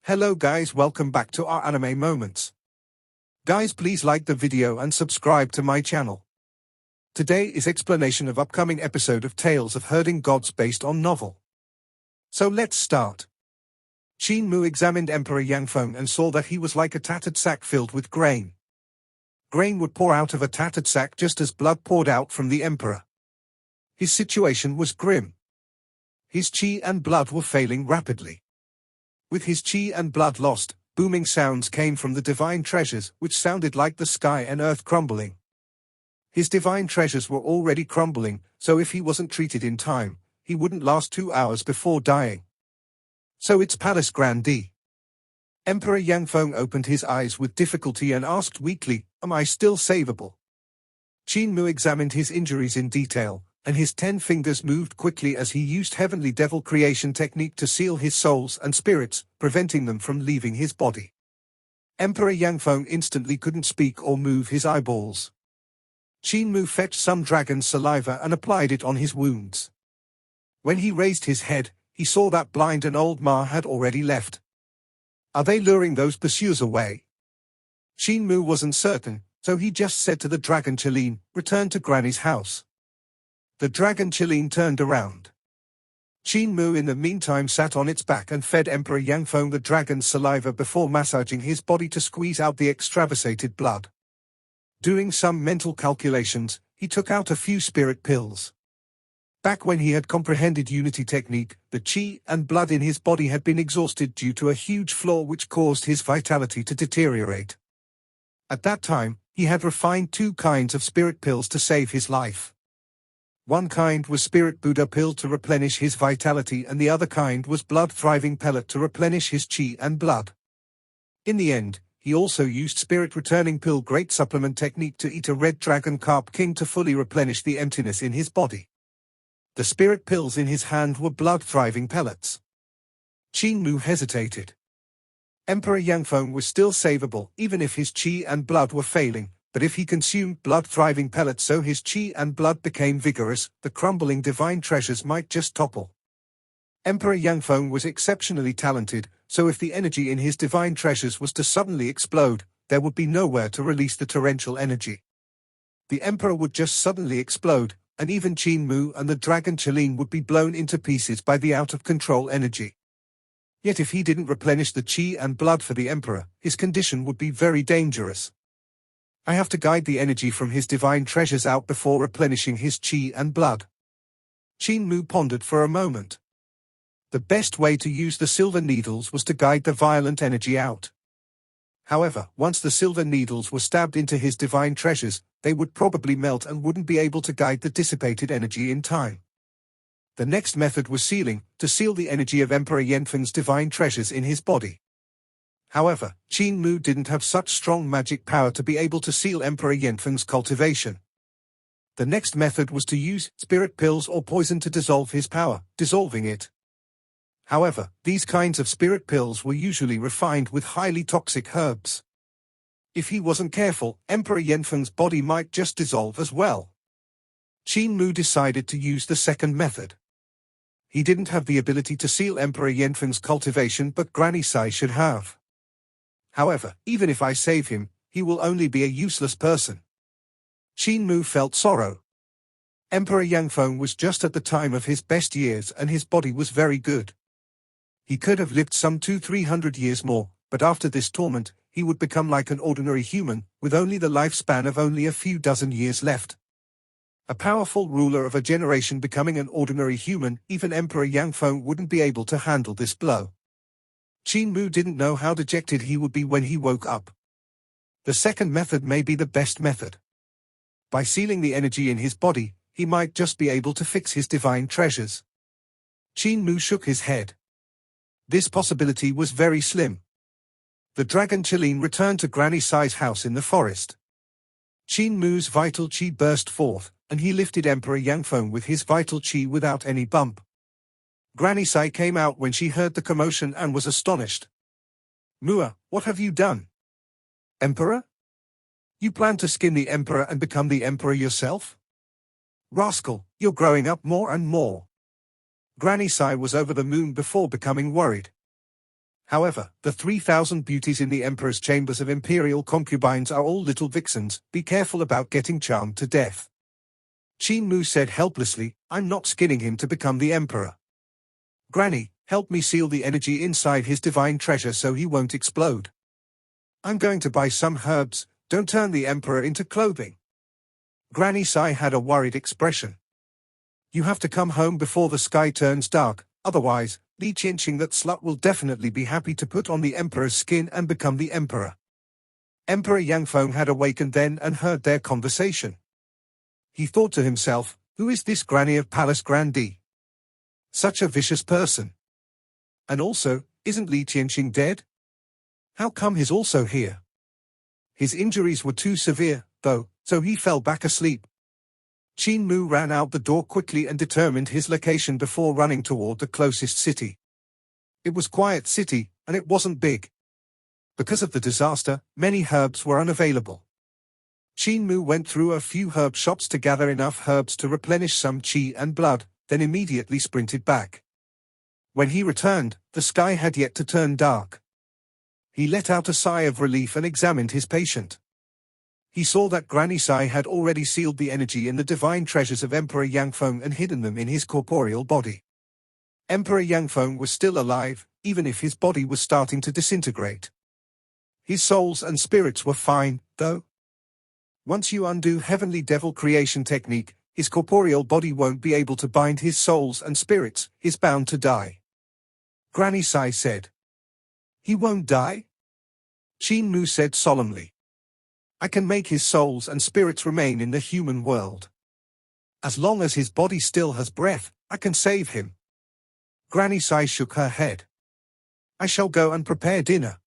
Hello guys, welcome back to our anime moments. Guys, please like the video and subscribe to my channel. Today is explanation of upcoming episode of Tales of Herding Gods based on novel. So let's start. Qin Mu examined Emperor Yangfeng and saw that he was like a tattered sack filled with grain. Grain would pour out of a tattered sack just as blood poured out from the emperor. His situation was grim. His qi and blood were failing rapidly. With his qi and blood lost, booming sounds came from the divine treasures, which sounded like the sky and earth crumbling. His divine treasures were already crumbling, so if he wasn't treated in time, he wouldn't last 2 hours before dying. So it's Palace Grandee. Emperor Yangfeng opened his eyes with difficulty and asked weakly, "Am I still savable?" Qin Mu examined his injuries in detail, and his 10 fingers moved quickly as he used heavenly devil creation technique to seal his souls and spirits, preventing them from leaving his body. Emperor Yangfeng instantly couldn't speak or move his eyeballs. Qin Mu fetched some dragon's saliva and applied it on his wounds. When he raised his head, he saw that blind and old Ma had already left. Are they luring those pursuers away? Qin Mu wasn't certain, so he just said to the dragon Qilin, "Return to Granny's house." The dragon Qilin turned around. Qin Mu in the meantime sat on its back and fed Emperor Yangfeng the dragon's saliva before massaging his body to squeeze out the extravasated blood. Doing some mental calculations, he took out a few spirit pills. Back when he had comprehended unity technique, the qi and blood in his body had been exhausted due to a huge flaw which caused his vitality to deteriorate. At that time, he had refined 2 kinds of spirit pills to save his life. One kind was Spirit Buddha pill to replenish his vitality and the other kind was Blood Thriving pellet to replenish his qi and blood. In the end, he also used Spirit Returning pill great supplement technique to eat a red dragon carp king to fully replenish the emptiness in his body. The spirit pills in his hand were Blood Thriving pellets. Qin Mu hesitated. Emperor Yangfeng was still savable even if his qi and blood were failing. But if he consumed blood-thriving pellets so his qi and blood became vigorous, the crumbling divine treasures might just topple. Emperor Yangfeng was exceptionally talented, so if the energy in his divine treasures was to suddenly explode, there would be nowhere to release the torrential energy. The emperor would just suddenly explode, and even Qin Mu and the dragon Qilin would be blown into pieces by the out-of-control energy. Yet if he didn't replenish the qi and blood for the emperor, his condition would be very dangerous. I have to guide the energy from his divine treasures out before replenishing his qi and blood. Qin Mu pondered for a moment. The best way to use the silver needles was to guide the violent energy out. However, once the silver needles were stabbed into his divine treasures, they would probably melt and wouldn't be able to guide the dissipated energy in time. The next method was sealing, to seal the energy of Emperor Yangfeng's divine treasures in his body. However, Qin Mu didn't have such strong magic power to be able to seal Emperor Yangfeng's cultivation. The next method was to use spirit pills or poison to dissolve his power, dissolving it. However, these kinds of spirit pills were usually refined with highly toxic herbs. If he wasn't careful, Emperor Yangfeng's body might just dissolve as well. Qin Mu decided to use the second method. He didn't have the ability to seal Emperor Yangfeng's cultivation, but Granny Sai should have. However, even if I save him, he will only be a useless person. Qin Mu felt sorrow. Emperor Yangfeng was just at the time of his best years and his body was very good. He could have lived some 200-300 years more, but after this torment, he would become like an ordinary human, with only the lifespan of only a few dozen years left. A powerful ruler of a generation becoming an ordinary human, even Emperor Yangfeng wouldn't be able to handle this blow. Qin Mu didn't know how dejected he would be when he woke up. The second method may be the best method. By sealing the energy in his body, he might just be able to fix his divine treasures. Qin Mu shook his head. This possibility was very slim. The dragon Qilin returned to Granny Sai's house in the forest. Qin Mu's vital qi burst forth, and he lifted Emperor Yangfeng with his vital qi without any bump. Granny Sai came out when she heard the commotion and was astonished. "Mua, what have you done?" "Emperor? You plan to skin the emperor and become the emperor yourself? Rascal, you're growing up more and more." Granny Sai was over the moon before becoming worried. However, the 3,000 beauties in the Emperor's chambers of imperial concubines are all little vixens. Be careful about getting charmed to death. Qin Mu said helplessly, I'm not skinning him to become the Emperor. Granny, help me seal the energy inside his divine treasure so he won't explode. I'm going to buy some herbs. Don't turn the Emperor into clothing. Granny Sai had a worried expression. You have to come home before the sky turns dark, otherwise, Li Qianqing, that slut, will definitely be happy to put on the Emperor's skin and become the Emperor. Emperor Yangfeng had awakened then and heard their conversation. He thought to himself, who is this granny of Palace Grandee? Such a vicious person. And also, isn't Li Qianqing dead? How come he's also here? His injuries were too severe, though, so he fell back asleep. Qin Mu ran out the door quickly and determined his location before running toward the closest city. It was a quiet city, and it wasn't big. Because of the disaster, many herbs were unavailable. Qin Mu went through a few herb shops to gather enough herbs to replenish some qi and blood, then immediately sprinted back. When he returned, the sky had yet to turn dark. He let out a sigh of relief and examined his patient. He saw that Granny Sai had already sealed the energy in the divine treasures of Emperor Yangfeng and hidden them in his corporeal body. Emperor Yangfeng was still alive, even if his body was starting to disintegrate. His souls and spirits were fine, though. Once you undo Heavenly Devil creation technique, his corporeal body won't be able to bind his souls and spirits. He's bound to die. Granny Sai said. He won't die? Qin Mu said solemnly. I can make his souls and spirits remain in the human world. As long as his body still has breath, I can save him. Granny Sai shook her head. I shall go and prepare dinner.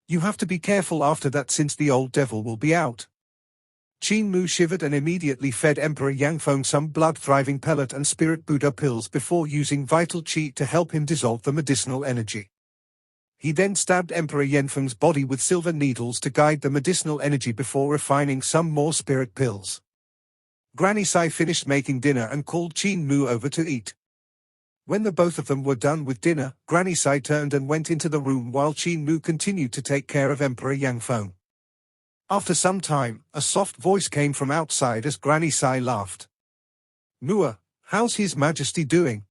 You have to be careful after that since the old devil will be out. Qin Mu shivered and immediately fed Emperor Yangfeng some blood-thriving pellet and spirit Buddha pills before using vital qi to help him dissolve the medicinal energy. He then stabbed Emperor Yanfeng's body with silver needles to guide the medicinal energy before refining some more spirit pills. Granny Sai finished making dinner and called Qin Mu over to eat. When the both of them were done with dinner, Granny Sai turned and went into the room while Qin Mu continued to take care of Emperor Yangfeng. After some time, a soft voice came from outside as Granny Sai laughed. Mua, how's His Majesty doing?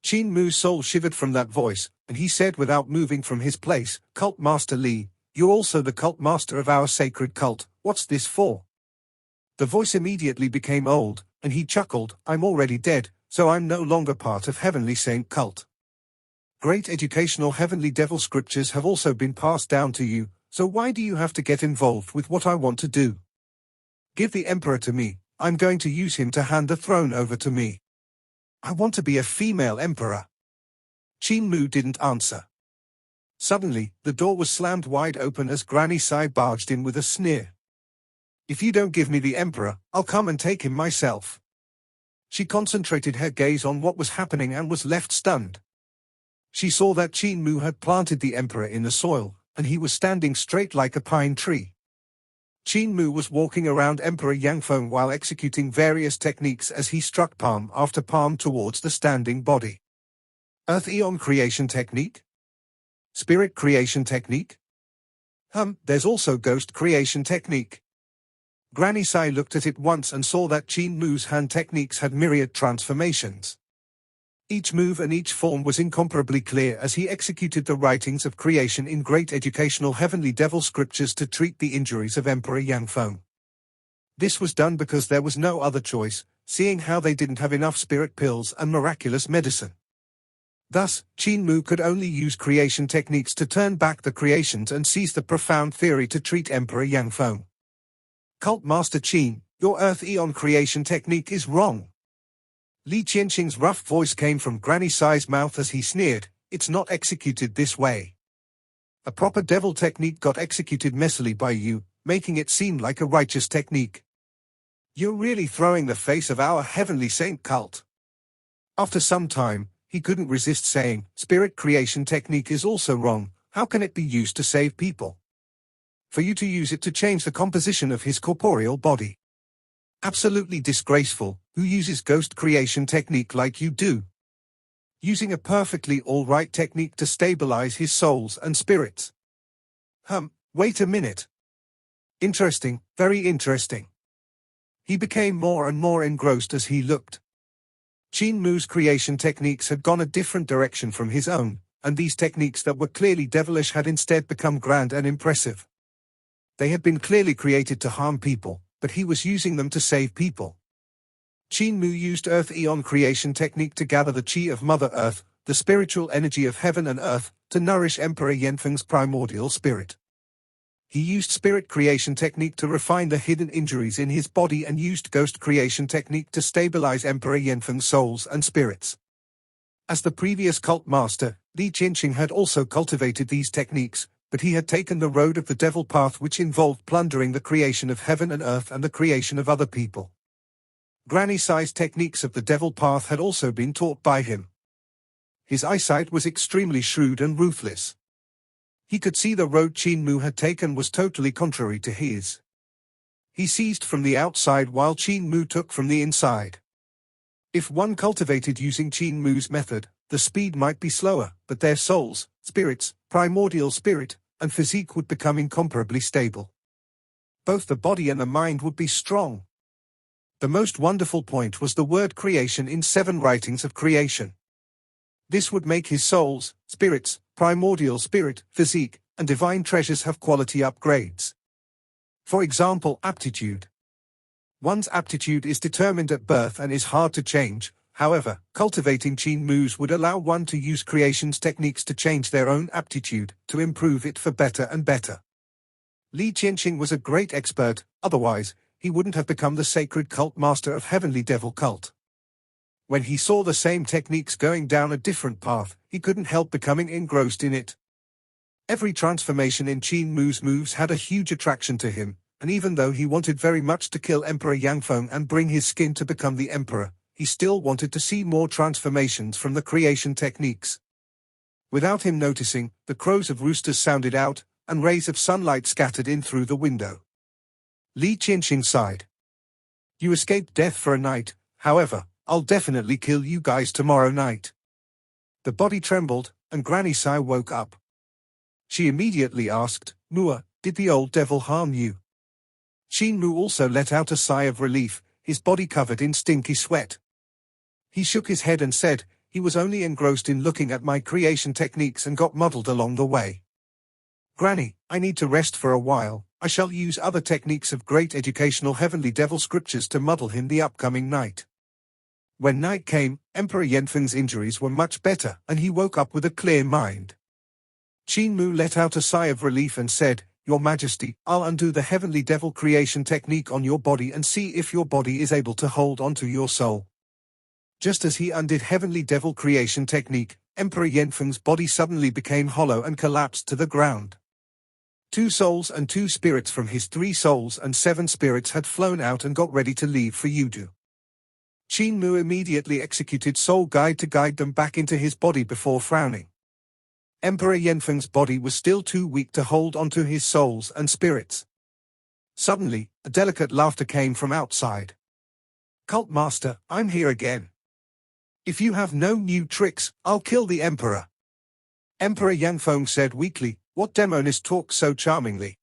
Qin Mu's soul shivered from that voice, and he said without moving from his place, Cult Master Li, you're also the cult master of our sacred cult, what's this for? The voice immediately became old, and he chuckled, I'm already dead, so I'm no longer part of Heavenly Saint cult. Great educational Heavenly Devil scriptures have also been passed down to you, so why do you have to get involved with what I want to do? Give the Emperor to me, I'm going to use him to hand the throne over to me. I want to be a female emperor. Qin Mu didn't answer. Suddenly, the door was slammed wide open as Granny Sai barged in with a sneer. If you don't give me the Emperor, I'll come and take him myself. She concentrated her gaze on what was happening and was left stunned. She saw that Qin Mu had planted the Emperor in the soil, and he was standing straight like a pine tree. Qin Mu was walking around Emperor Yangfeng while executing various techniques as he struck palm after palm towards the standing body. Earth Eon creation technique? Spirit creation technique? There's also ghost creation technique. Granny Sai looked at it once and saw that Qin Mu's hand techniques had myriad transformations. Each move and each form was incomparably clear as he executed the writings of creation in great educational Heavenly Devil scriptures to treat the injuries of Emperor Yangfeng. This was done because there was no other choice, seeing how they didn't have enough spirit pills and miraculous medicine. Thus, Qin Mu could only use creation techniques to turn back the creations and seize the profound theory to treat Emperor Yangfeng. Cult Master Qin, your Earth Eon creation technique is wrong. Li Qianqing's rough voice came from Granny Sai's mouth as he sneered, it's not executed this way. A proper devil technique got executed messily by you, making it seem like a righteous technique. You're really throwing the face of our Heavenly Saint cult. After some time, he couldn't resist saying, spirit creation technique is also wrong, how can it be used to save people? For you to use it to change the composition of his corporeal body. Absolutely disgraceful, who uses ghost creation technique like you do? using a perfectly alright technique to stabilize his souls and spirits. Wait a minute. Interesting, very interesting. He became more and more engrossed as he looked. Qin Mu's creation techniques had gone a different direction from his own, and these techniques that were clearly devilish had instead become grand and impressive. They had been clearly created to harm people, but he was using them to save people. Qin Mu used Earth Eon creation technique to gather the Qi of Mother Earth, the spiritual energy of heaven and earth, to nourish Emperor Yanfeng's primordial spirit. He used spirit creation technique to refine the hidden injuries in his body and used ghost creation technique to stabilize Emperor Yanfeng's souls and spirits. As the previous cult master, Li Qianqing had also cultivated these techniques, but he had taken the road of the devil path, which involved plundering the creation of heaven and earth and the creation of other people. Granny-sized techniques of the devil path had also been taught by him. His eyesight was extremely shrewd and ruthless. He could see the road Qin Mu had taken was totally contrary to his. He seized from the outside while Qin Mu took from the inside. If one cultivated using Qin Mu's method, the speed might be slower, but their souls, spirits, primordial spirit, and physique would become incomparably stable. Both the body and the mind would be strong. The most wonderful point was the word creation in 7 writings of creation. This would make his souls, spirits, primordial spirit, physique, and divine treasures have quality upgrades. For example, aptitude. One's aptitude is determined at birth and is hard to change. However, cultivating Qin Mu's would allow one to use creation's techniques to change their own aptitude, to improve it for better and better. Li Qianqing was a great expert, otherwise, he wouldn't have become the sacred cult master of Heavenly Devil Cult. When he saw the same techniques going down a different path, he couldn't help becoming engrossed in it. Every transformation in Qin Mu's moves had a huge attraction to him, and even though he wanted very much to kill Emperor Yanfeng and bring his skin to become the emperor, he still wanted to see more transformations from the creation techniques. Without him noticing, the crows of roosters sounded out, and rays of sunlight scattered in through the window. Li Qianqing sighed. You escaped death for a night, however, I'll definitely kill you guys tomorrow night. The body trembled, and Granny Sai woke up. She immediately asked, Mua, did the old devil harm you? Qin Mu also let out a sigh of relief, his body covered in stinky sweat. He shook his head and said, he was only engrossed in looking at my creation techniques and got muddled along the way. Granny, I need to rest for a while. I shall use other techniques of great educational heavenly devil scriptures to muddle him the upcoming night. When night came, Emperor Yanfeng's injuries were much better, and he woke up with a clear mind. Qin Mu let out a sigh of relief and said, Your Majesty, I'll undo the heavenly devil creation technique on your body and see if your body is able to hold onto your soul. Just as he undid heavenly devil creation technique, Emperor Yanfeng's body suddenly became hollow and collapsed to the ground. 2 souls and 2 spirits from his 3 souls and 7 spirits had flown out and got ready to leave for Yudu. Qin Mu immediately executed Soul Guide to guide them back into his body before frowning. Emperor Yanfeng's body was still too weak to hold onto his souls and spirits. Suddenly, a delicate laughter came from outside. Cult Master, I'm here again. If you have no new tricks, I'll kill the Emperor. Emperor Yanfeng said weakly, What demonist talks so charmingly?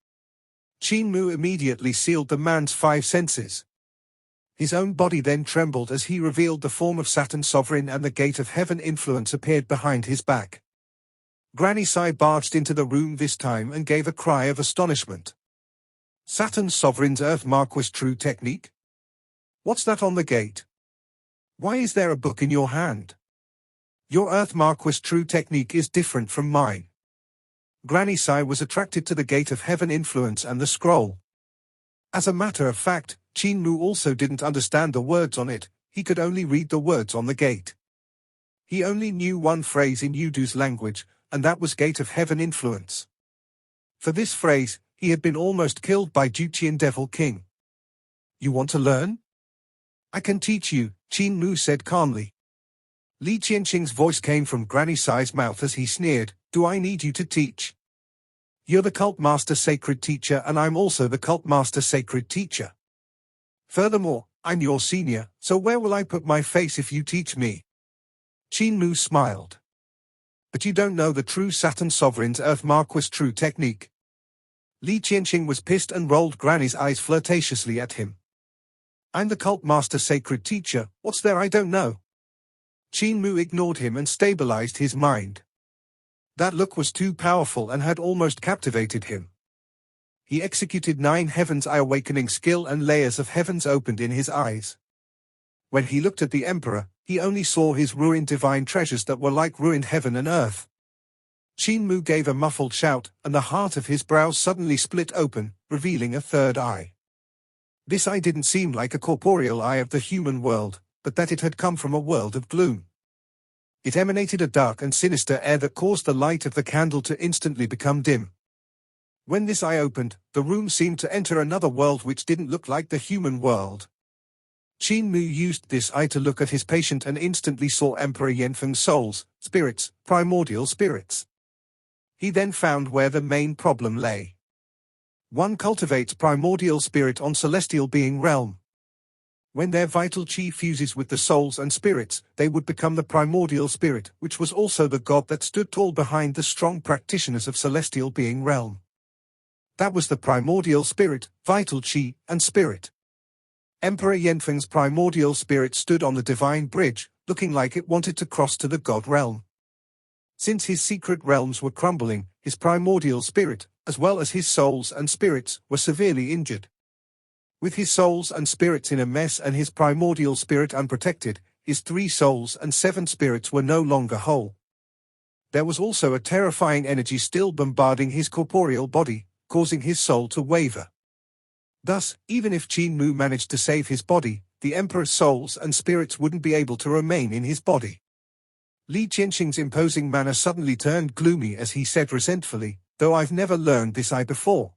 Qin Mu immediately sealed the man's 5 senses. His own body then trembled as he revealed the form of Saturn Sovereign, and the gate of heaven influence appeared behind his back. Granny Sai barged into the room this time and gave a cry of astonishment. Saturn Sovereign's Earth Mark was true technique? What's that on the gate? Why is there a book in your hand? Your Earth Mark was true technique is different from mine. Granny Sai was attracted to the gate of heaven influence and the scroll. As a matter of fact, Qin Mu also didn't understand the words on it, he could only read the words on the gate. He only knew one phrase in Yudu's language, and that was Gate of Heaven Influence. For this phrase, he had been almost killed by Juqian Devil King. You want to learn? I can teach you, Qin Mu said calmly. Li Qianqing's voice came from Granny Sai's mouth as he sneered, Do I need you to teach? You're the Cult Master Sacred Teacher, and I'm also the Cult Master Sacred Teacher. Furthermore, I'm your senior, so where will I put my face if you teach me? Qin Mu smiled. But you don't know the true Saturn Sovereign's Earth Marquis true technique. Li Qianqing was pissed and rolled Granny's eyes flirtatiously at him. I'm the cult master sacred teacher, what's there I don't know? Qin Mu ignored him and stabilized his mind. That look was too powerful and had almost captivated him. He executed 9 heavens eye awakening skill and layers of heavens opened in his eyes. When he looked at the Emperor, he only saw his ruined divine treasures that were like ruined heaven and earth. Qin Mu gave a muffled shout, and the heart of his brows suddenly split open, revealing a third eye. This eye didn't seem like a corporeal eye of the human world, but that it had come from a world of gloom. It emanated a dark and sinister air that caused the light of the candle to instantly become dim. When this eye opened, the room seemed to enter another world which didn't look like the human world. Qin Mu used this eye to look at his patient and instantly saw Emperor Yanfeng's souls, spirits, primordial spirits. He then found where the main problem lay. One cultivates primordial spirit on celestial being realm. When their vital chi fuses with the souls and spirits, they would become the primordial spirit, which was also the god that stood tall behind the strong practitioners of celestial being realm. That was the primordial spirit, vital chi, and spirit. Emperor Yanfeng's primordial spirit stood on the divine bridge, looking like it wanted to cross to the god realm. Since his secret realms were crumbling, his primordial spirit, as well as his souls and spirits, were severely injured. With his souls and spirits in a mess and his primordial spirit unprotected, his 3 souls and 7 spirits were no longer whole. There was also a terrifying energy still bombarding his corporeal body, causing his soul to waver. Thus, even if Qin Mu managed to save his body, the Emperor's souls and spirits wouldn't be able to remain in his body. Li Qianqing's imposing manner suddenly turned gloomy as he said resentfully, though I've never learned this eye before.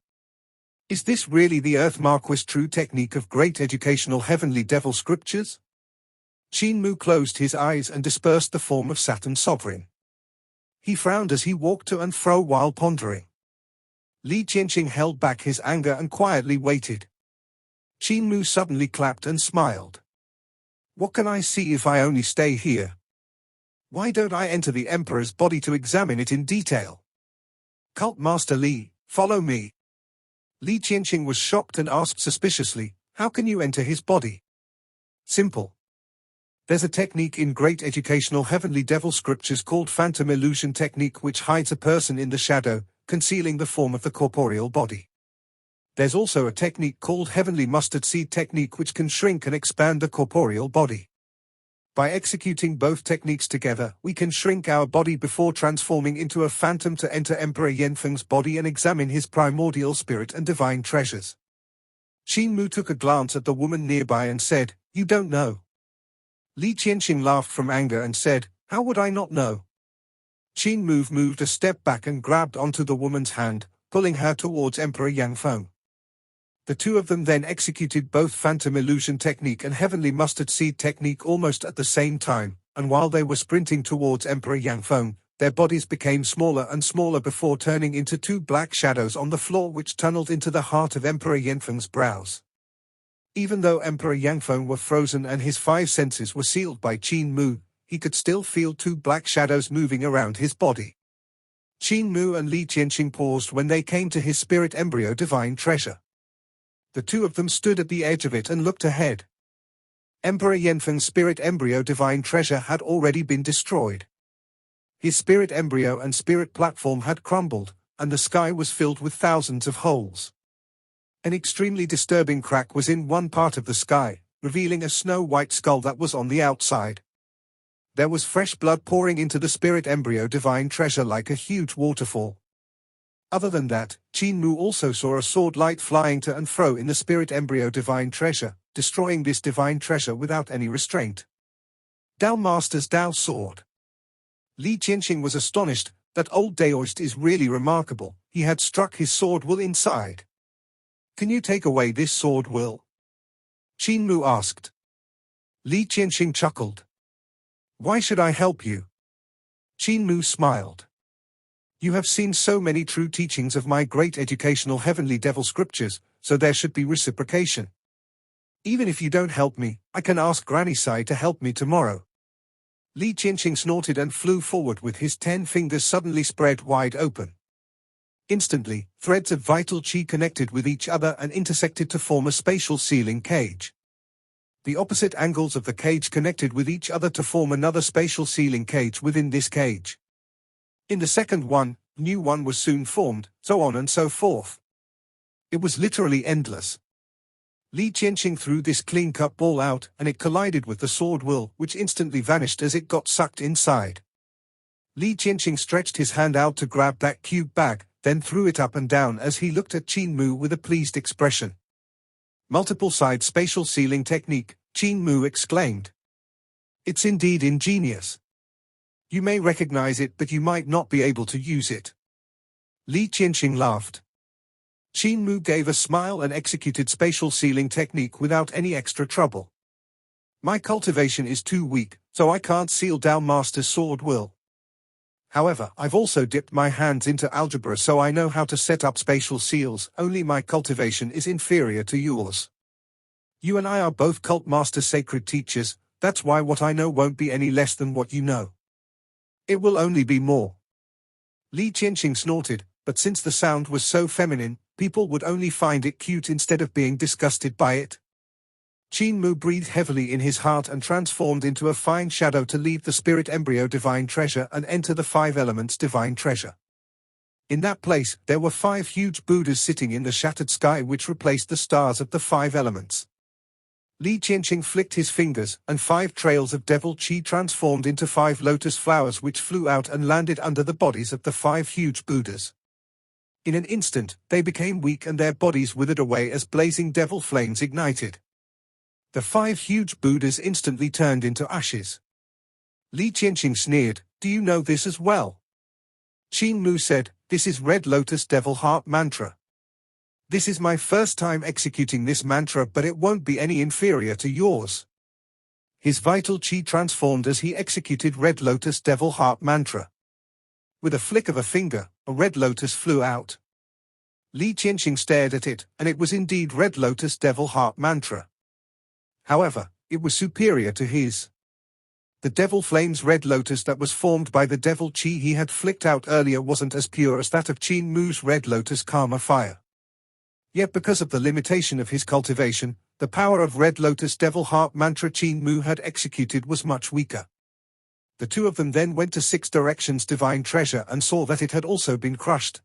Is this really the Earth Marquis true technique of great educational heavenly devil scriptures? Qin Mu closed his eyes and dispersed the form of Saturn Sovereign. He frowned as he walked to and fro while pondering. Li Qianqing held back his anger and quietly waited. Qin Mu suddenly clapped and smiled. What can I see if I only stay here? Why don't I enter the Emperor's body to examine it in detail? Cult Master Li, follow me. Li Qianqing was shocked and asked suspiciously, how can you enter his body? Simple. There's a technique in great educational heavenly devil scriptures called phantom illusion technique which hides a person in the shadow, concealing the form of the corporeal body. There's also a technique called heavenly mustard seed technique which can shrink and expand the corporeal body. By executing both techniques together, we can shrink our body before transforming into a phantom to enter Emperor Yanfeng's body and examine his primordial spirit and divine treasures. Qin Mu took a glance at the woman nearby and said, you don't know. Li Qianqing laughed from anger and said, how would I not know? Qin Mu moved a step back and grabbed onto the woman's hand, pulling her towards Emperor Yanfeng. The two of them then executed both phantom illusion technique and heavenly mustard seed technique almost at the same time, and while they were sprinting towards Emperor Yanfeng, their bodies became smaller and smaller before turning into 2 black shadows on the floor which tunneled into the heart of Emperor Yanfeng's brows. Even though Emperor Yanfeng were frozen and his 5 senses were sealed by Qin Mu, he could still feel 2 black shadows moving around his body. Qin Mu and Li Qianqing paused when they came to his spirit embryo divine treasure. The two of them stood at the edge of it and looked ahead. Emperor Yanfeng's spirit embryo divine treasure had already been destroyed. His spirit embryo and spirit platform had crumbled, and the sky was filled with thousands of holes. An extremely disturbing crack was in one part of the sky, revealing a snow-white skull that was on the outside. There was fresh blood pouring into the spirit embryo divine treasure like a huge waterfall. Other than that, Qin Mu also saw a sword light flying to and fro in the spirit embryo divine treasure, destroying this divine treasure without any restraint. Dao Master's Dao sword. Li Qianqing was astonished that old Daoist is really remarkable. He had struck his sword will inside. Can you take away this sword will? Qin Mu asked. Li Qianqing chuckled. Why should I help you? Qin Mu smiled. You have seen so many true teachings of my great educational heavenly devil scriptures, so there should be reciprocation. Even if you don't help me, I can ask Granny Sai to help me tomorrow. Li Qianqing snorted and flew forward with his 10 fingers suddenly spread wide open. Instantly, threads of vital qi connected with each other and intersected to form a spatial sealing cage. The opposite angles of the cage connected with each other to form another spatial sealing cage within this cage. In the second one, new one was soon formed, so on and so forth. It was literally endless. Li Qianqing threw this clean-cut ball out, and it collided with the sword will, which instantly vanished as it got sucked inside. Li Qianqing stretched his hand out to grab that cube bag, then threw it up and down as he looked at Qin Mu with a pleased expression. Multiple-side spatial sealing technique, Qin Mu exclaimed. It's indeed ingenious. You may recognize it, but you might not be able to use it. Li Qianqing laughed. Qin Mu gave a smile and executed spatial sealing technique without any extra trouble. My cultivation is too weak, so I can't seal down Master's sword will. However, I've also dipped my hands into algebra, so I know how to set up spatial seals, only my cultivation is inferior to yours. You and I are both cult master sacred teachers, that's why what I know won't be any less than what you know. It will only be more. Li Qianqing snorted, but since the sound was so feminine, people would only find it cute instead of being disgusted by it. Qin Mu breathed heavily in his heart and transformed into a fine shadow to leave the spirit embryo divine treasure and enter the 5 elements divine treasure. In that place, there were 5 huge Buddhas sitting in the shattered sky which replaced the stars of the 5 elements. Li Qianqing flicked his fingers, and 5 trails of devil qi transformed into 5 lotus flowers which flew out and landed under the bodies of the 5 huge Buddhas. In an instant, they became weak and their bodies withered away as blazing devil flames ignited. The 5 huge Buddhas instantly turned into ashes. Li Qianqing sneered, "Do you know this as well?" Qin Mu said, "This is Red Lotus Devil Heart Mantra. This is my first time executing this mantra, but it won't be any inferior to yours." His vital qi transformed as he executed Red Lotus Devil Heart Mantra. With a flick of a finger, a red lotus flew out. Li Qianqing stared at it, and it was indeed Red Lotus Devil Heart Mantra. However, it was superior to his. The devil flame's red lotus that was formed by the devil qi he had flicked out earlier wasn't as pure as that of Qin Mu's red lotus karma fire. Yet because of the limitation of his cultivation, the power of Red Lotus Devil Heart Mantra Qin Mu had executed was much weaker. The two of them then went to 6 Directions Divine Treasure and saw that it had also been crushed.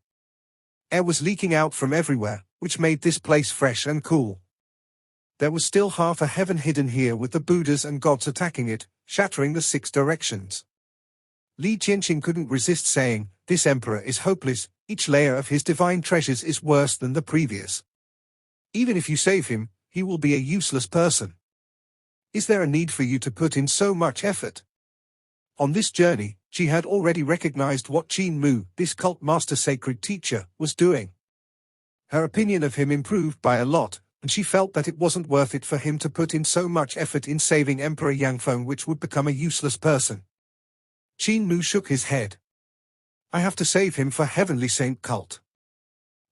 Air was leaking out from everywhere, which made this place fresh and cool. There was still half a heaven hidden here with the Buddhas and gods attacking it, shattering the 6 directions. Li Qianqing couldn't resist saying, "This emperor is hopeless, each layer of his divine treasures is worse than the previous. Even if you save him, he will be a useless person. Is there a need for you to put in so much effort?" On this journey, she had already recognized what Qin Mu, this cult master sacred teacher, was doing. Her opinion of him improved by a lot, and she felt that it wasn't worth it for him to put in so much effort in saving Emperor Yangfeng, which would become a useless person. Qin Mu shook his head. "I have to save him for Heavenly Saint cult."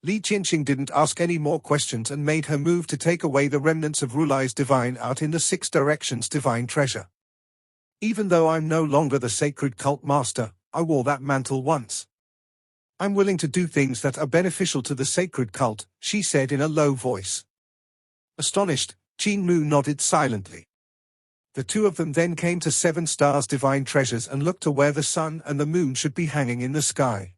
Li Qianqing didn't ask any more questions and made her move to take away the remnants of Rulai's divine art in the 6 Directions Divine Treasure. "Even though I'm no longer the sacred cult master, I wore that mantle once. I'm willing to do things that are beneficial to the sacred cult," she said in a low voice. Astonished, Qin Mu nodded silently. The two of them then came to 7 Stars Divine Treasures and looked to where the sun and the moon should be hanging in the sky.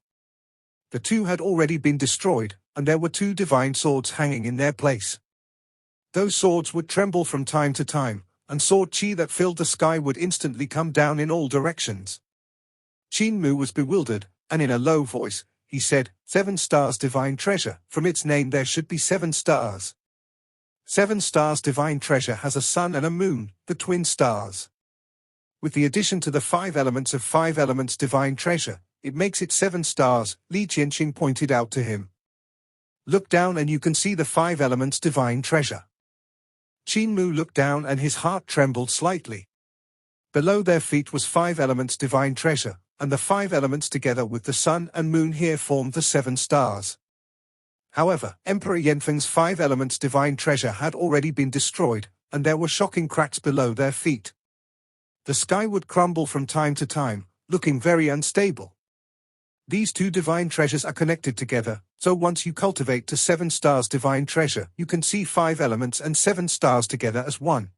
The 2 had already been destroyed, and there were 2 divine swords hanging in their place. Those swords would tremble from time to time, and sword qi that filled the sky would instantly come down in all directions. Qin Mu was bewildered, and in a low voice, he said, 7 Stars Divine Treasure, from its name there should be 7 stars. 7 Stars Divine Treasure has a sun and a moon, the twin stars. With the addition to the 5 elements of 5 Elements Divine Treasure, it makes it 7 stars, Li Qianqing pointed out to him. "Look down and you can see the 5 Elements Divine Treasure." Qin Mu looked down and his heart trembled slightly. Below their feet was 5 Elements Divine Treasure, and the 5 elements together with the sun and moon here formed the 7 stars. However, Emperor Yanfeng's 5 Elements Divine Treasure had already been destroyed, and there were shocking cracks below their feet. The sky would crumble from time to time, looking very unstable. These two divine treasures are connected together, so once you cultivate to 7 stars divine treasure, you can see 5 elements and 7 stars together as one.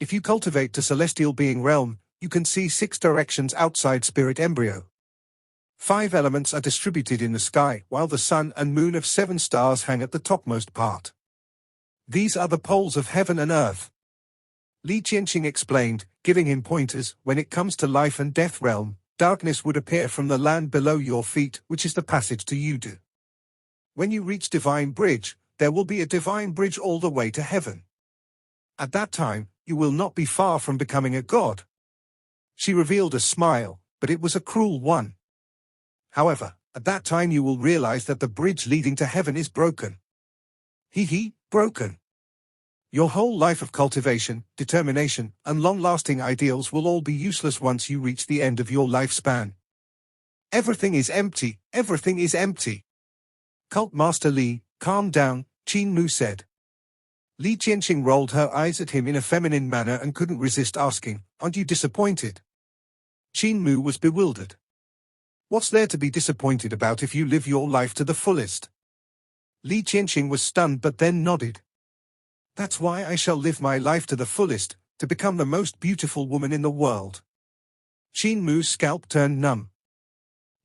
If you cultivate to celestial being realm, you can see 6 directions outside spirit embryo. 5 elements are distributed in the sky, while the sun and moon of 7 stars hang at the topmost part. These are the poles of heaven and earth. Li Qianqing explained, giving him pointers. When it comes to life and death realm, darkness would appear from the land below your feet, which is the passage to Yudu. When you reach divine bridge, there will be a divine bridge all the way to heaven. At that time, you will not be far from becoming a god. She revealed a smile, but it was a cruel one. However, at that time you will realize that the bridge leading to heaven is broken. Broken. Your whole life of cultivation, determination, and long-lasting ideals will all be useless once you reach the end of your lifespan. Everything is empty, everything is empty. Cult Master Li, calm down, Qin Mu said. Li Qianqing rolled her eyes at him in a feminine manner and couldn't resist asking, "Aren't you disappointed?" Qin Mu was bewildered. What's there to be disappointed about if you live your life to the fullest? Li Qianqing was stunned but then nodded. That's why I shall live my life to the fullest, to become the most beautiful woman in the world. Qin Mu's scalp turned numb.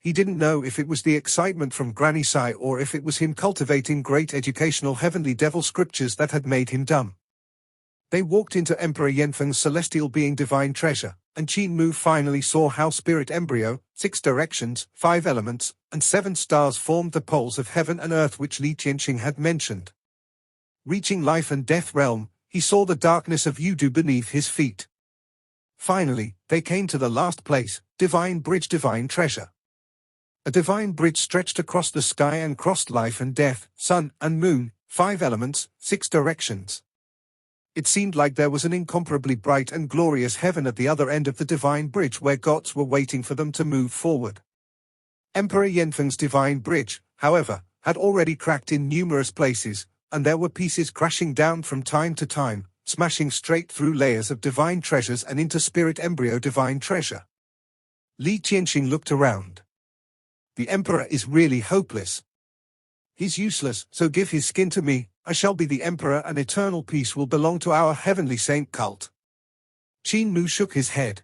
He didn't know if it was the excitement from Granny Sai or if it was him cultivating great educational heavenly devil scriptures that had made him dumb. They walked into Emperor Yanfeng's celestial being divine treasure, and Qin Mu finally saw how spirit embryo, 6 directions, 5 elements, and 7 stars formed the poles of heaven and earth which Li Qianqing had mentioned. Reaching life and death realm, he saw the darkness of Yudu beneath his feet. Finally, they came to the last place, divine bridge divine treasure. A divine bridge stretched across the sky and crossed life and death, sun and moon, 5 elements, 6 directions. It seemed like there was an incomparably bright and glorious heaven at the other end of the divine bridge where gods were waiting for them to move forward. Emperor Yanfeng's divine bridge, however, had already cracked in numerous places, and there were pieces crashing down from time to time, smashing straight through layers of divine treasures and into spirit embryo divine treasure. Li Qianqing looked around. The emperor is really hopeless. He's useless, so give his skin to me, I shall be the emperor and eternal peace will belong to our heavenly saint cult. Qin Mu shook his head.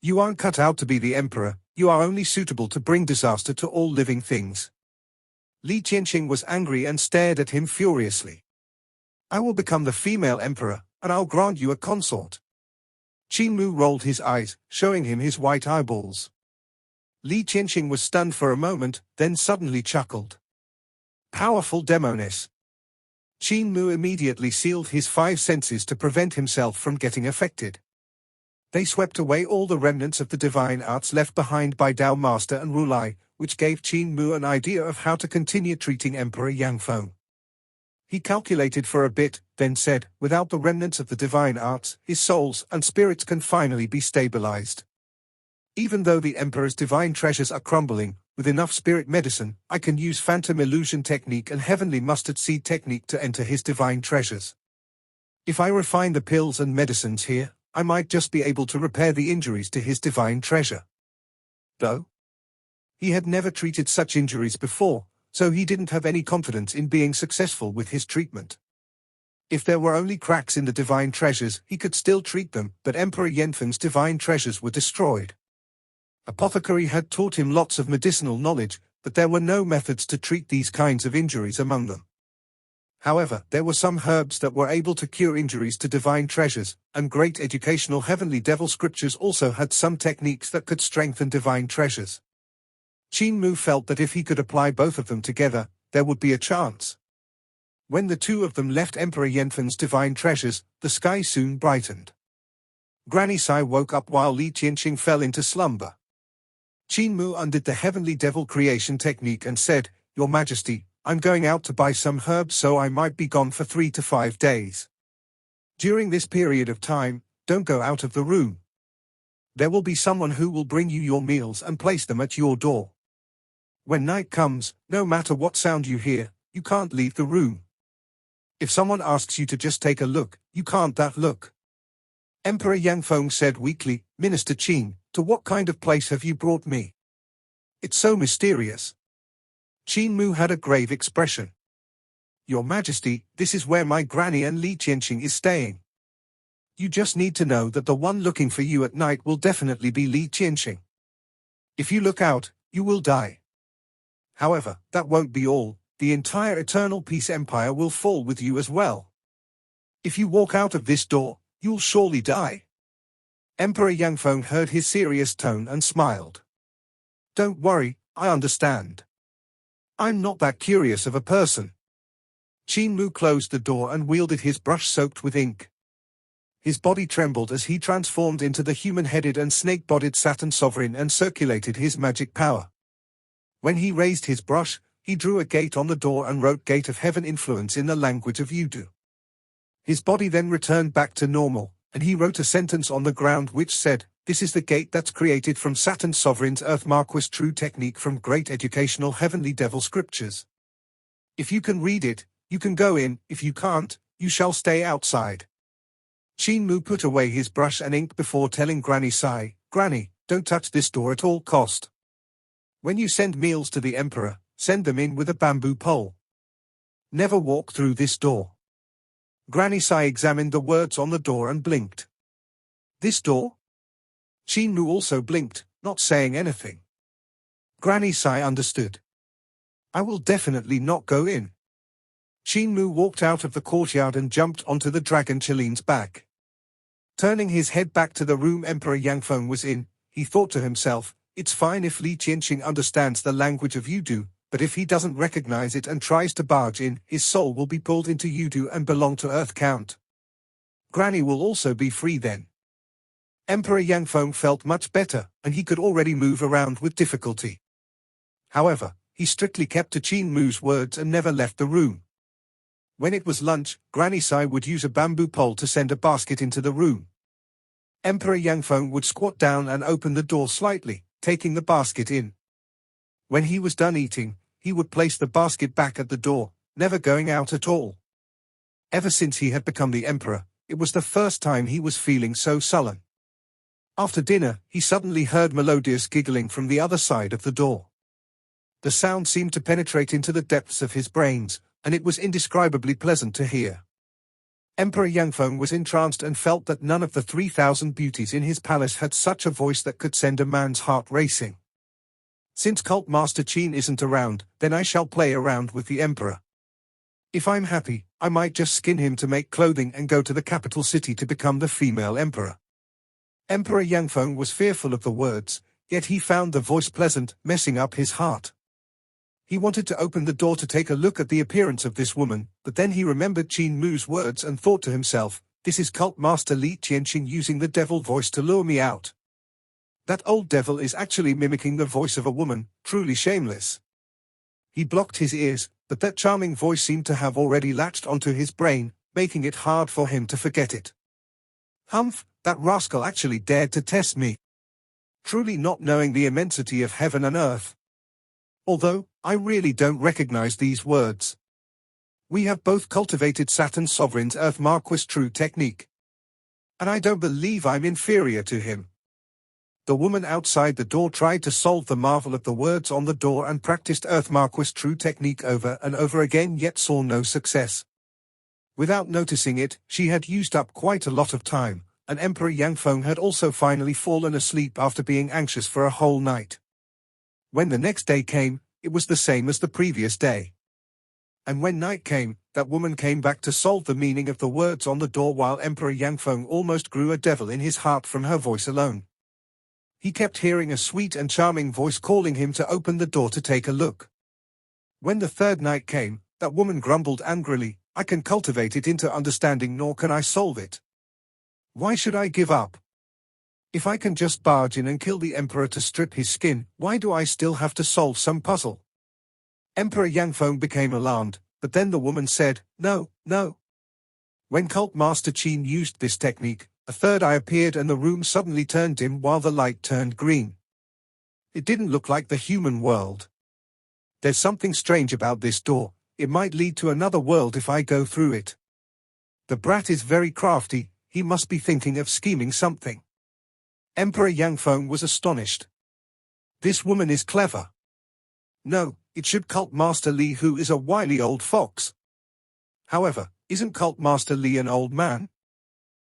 You aren't cut out to be the emperor, you are only suitable to bring disaster to all living things. Li Qianqing was angry and stared at him furiously. I will become the female emperor, and I'll grant you a consort. Qin Mu rolled his eyes, showing him his white eyeballs. Li Qianqing was stunned for a moment, then suddenly chuckled. Powerful demoness. Qin Mu immediately sealed his 5 senses to prevent himself from getting affected. They swept away all the remnants of the divine arts left behind by Dao Master and Rulai, which gave Qin Mu an idea of how to continue treating Emperor Yanfeng. He calculated for a bit, then said, without the remnants of the divine arts, his souls and spirits can finally be stabilized. Even though the Emperor's divine treasures are crumbling, with enough spirit medicine, I can use phantom illusion technique and heavenly mustard seed technique to enter his divine treasures. If I refine the pills and medicines here, I might just be able to repair the injuries to his divine treasure. Though he had never treated such injuries before, so he didn't have any confidence in being successful with his treatment. If there were only cracks in the divine treasures, he could still treat them, but Emperor Yanfeng's divine treasures were destroyed. Apothecary had taught him lots of medicinal knowledge, but there were no methods to treat these kinds of injuries among them. However, there were some herbs that were able to cure injuries to divine treasures, and great educational heavenly devil scriptures also had some techniques that could strengthen divine treasures. Qin Mu felt that if he could apply both of them together, there would be a chance. When the two of them left Emperor Yanfeng's divine treasures, the sky soon brightened. Granny Sai woke up while Li Qianqing fell into slumber. Qin Mu undid the heavenly devil creation technique and said, Your Majesty, I'm going out to buy some herbs so I might be gone for 3 to 5 days. During this period of time, don't go out of the room. There will be someone who will bring you your meals and place them at your door. When night comes, no matter what sound you hear, you can't leave the room. If someone asks you to just take a look, you can't that look. Emperor Yangfeng said weakly, Minister Qin, to what kind of place have you brought me? It's so mysterious. Qin Mu had a grave expression. Your Majesty, this is where my granny and Li Qianqing is staying. You just need to know that the one looking for you at night will definitely be Li Qianqing. If you look out, you will die. However, that won't be all, the entire Eternal Peace Empire will fall with you as well. If you walk out of this door, you'll surely die. Emperor Yangfeng heard his serious tone and smiled. Don't worry, I understand. I'm not that curious of a person. Qin Mu closed the door and wielded his brush soaked with ink. His body trembled as he transformed into the human-headed and snake-bodied Saturn Sovereign and circulated his magic power. When he raised his brush, he drew a gate on the door and wrote Gate of Heaven Influence in the language of Yudu. His body then returned back to normal, and he wrote a sentence on the ground which said, This is the gate that's created from Saturn Sovereign's Earth Marquis true technique from great educational heavenly devil scriptures. If you can read it, you can go in, if you can't, you shall stay outside. Qin Mu put away his brush and ink before telling Granny Sai, Granny, don't touch this door at all cost. When you send meals to the Emperor, send them in with a bamboo pole. Never walk through this door. Granny Sai examined the words on the door and blinked. This door? Qin Mu also blinked, not saying anything. Granny Sai understood. I will definitely not go in. Qin Mu walked out of the courtyard and jumped onto the dragon Chilin's back. Turning his head back to the room Emperor Yangfeng was in, he thought to himself, it's fine if Li Qianqing understands the language of Yudu, but if he doesn't recognize it and tries to barge in, his soul will be pulled into Yudu and belong to Earth Count. Granny will also be free then. Emperor Yangfeng felt much better, and he could already move around with difficulty. However, he strictly kept to Qin Mu's words and never left the room. When it was lunch, Granny Sai would use a bamboo pole to send a basket into the room. Emperor Yangfeng would squat down and open the door slightly, taking the basket in. When he was done eating, he would place the basket back at the door, never going out at all. Ever since he had become the emperor, it was the first time he was feeling so sullen. After dinner, he suddenly heard melodious giggling from the other side of the door. The sound seemed to penetrate into the depths of his brains, and it was indescribably pleasant to hear. Emperor Yangfeng was entranced and felt that none of the 3,000 beauties in his palace had such a voice that could send a man's heart racing. Since Cult Master Qin isn't around, then I shall play around with the Emperor. If I'm happy, I might just skin him to make clothing and go to the capital city to become the female Emperor. Emperor Yangfeng was fearful of the words, yet he found the voice pleasant, messing up his heart. He wanted to open the door to take a look at the appearance of this woman, but then he remembered Qin Mu's words and thought to himself, this is Cult Master Li Qianqing using the devil voice to lure me out. That old devil is actually mimicking the voice of a woman, truly shameless. He blocked his ears, but that charming voice seemed to have already latched onto his brain, making it hard for him to forget it. Humph, that rascal actually dared to test me. Truly not knowing the immensity of heaven and earth. Although, I really don't recognize these words. We have both cultivated Saturn Sovereign's Earth Marquis true technique. And I don't believe I'm inferior to him. The woman outside the door tried to solve the marvel of the words on the door and practiced Earth Marquis true technique over and over again yet saw no success. Without noticing it, she had used up quite a lot of time, and Emperor Yangfeng had also finally fallen asleep after being anxious for a whole night. When the next day came, it was the same as the previous day. And when night came, that woman came back to solve the meaning of the words on the door while Emperor Yangfeng almost grew a devil in his heart from her voice alone. He kept hearing a sweet and charming voice calling him to open the door to take a look. When the third night came, that woman grumbled angrily, I can cultivate it into understanding nor can I solve it. Why should I give up? If I can just barge in and kill the Emperor to strip his skin, why do I still have to solve some puzzle? Emperor Yangfeng became alarmed, but then the woman said, No, no. When Cult Master Qin used this technique, a third eye appeared and the room suddenly turned dim while the light turned green. It didn't look like the human world. There's something strange about this door, it might lead to another world if I go through it. The brat is very crafty, he must be thinking of scheming something. Emperor Yangfeng was astonished. This woman is clever. No, it should Cult Master Li, who is a wily old fox. However, isn't Cult Master Li an old man?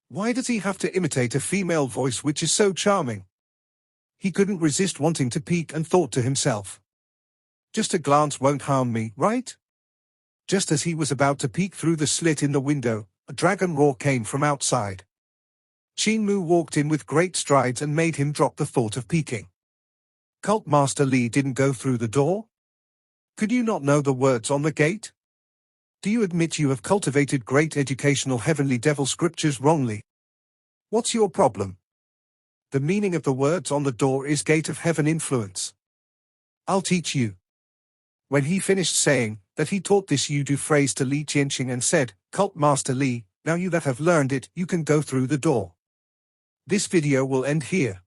Why does he have to imitate a female voice which is so charming? He couldn't resist wanting to peek and thought to himself. Just a glance won't harm me, right? Just as he was about to peek through the slit in the window, a dragon roar came from outside. Qin Mu walked in with great strides and made him drop the thought of peeking. Cult Master Li didn't go through the door? Could you not know the words on the gate? Do you admit you have cultivated great educational heavenly devil scriptures wrongly? What's your problem? The meaning of the words on the door is Gate of Heaven influence. I'll teach you. When he finished saying that, he taught this Yudu phrase to Li Qianqing and said, Cult Master Li, now you that have learned it, you can go through the door. This video will end here.